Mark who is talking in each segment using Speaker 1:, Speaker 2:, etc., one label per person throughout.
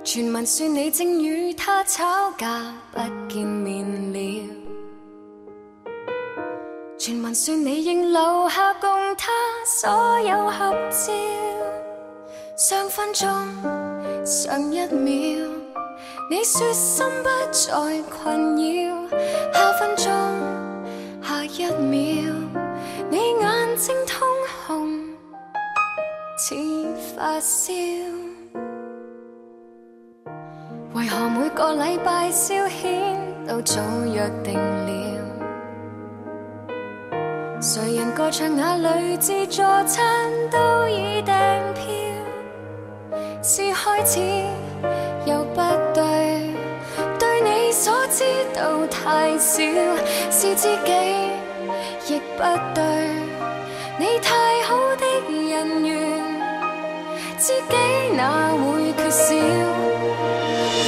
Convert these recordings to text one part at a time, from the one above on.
Speaker 1: 傳聞說你正與他吵架，不見面了。傳聞說你仍留下共他所有合照，上分鐘上一秒，你說心不再困擾，下分鐘下一秒，你眼睛通紅似發燒。為何每個禮拜消遣都早約定了？誰人歌唱那裏自助餐都已訂票？是開始又不對，對你所知道太少，是自己亦不對，你太好的人緣，知己哪會缺少？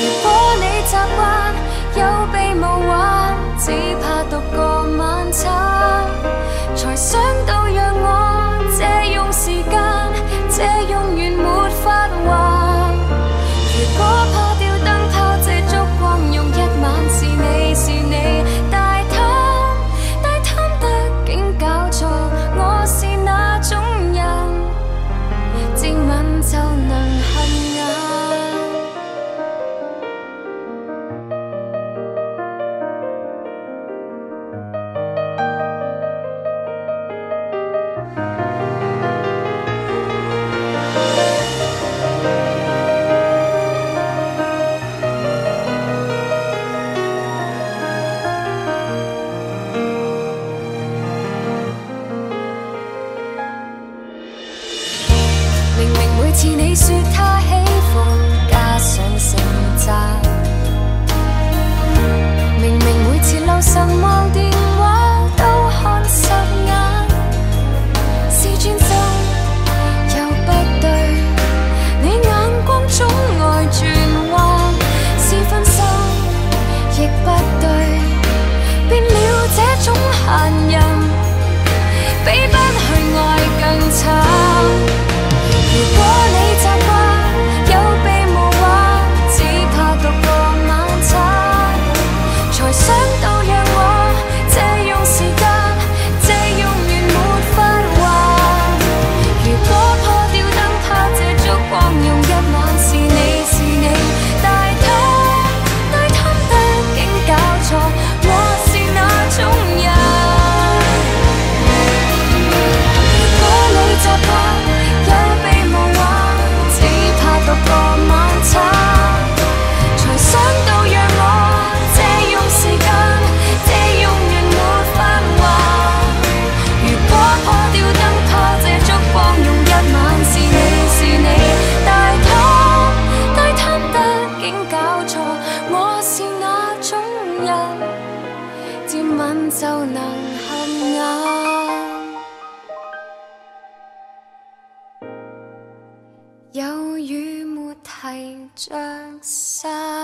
Speaker 1: 如果你習慣有備無患，只怕獨個晚餐，才想到讓我借用時間，借用完沒法還。如果破掉燈泡，借燭光用一晚，是你是你，大貪得竟搞錯，我是那種人，接吻就能恨眼。似你說他喜歡加上成習，明明每次留神望電話都看實眼，是專心又不對，你眼光總愛轉彎，是分心亦不對，變了這種閒人，比不去愛更慘。如果你習慣有備無患，只怕獨個晚餐，才想到讓我借用時間，借用完沒法還。如果破掉燈泡，借燭光用一晚，是你是你，大貪得竟搞錯，我是那種人。如果你習慣獨個晚餐，才想到讓我借用時間，借用完沒法還。如果破掉燈泡，借燭光用一晚，是你是你，大貪得竟搞錯，我是那種人，接吻就能恨眼。有雨沒提着傘。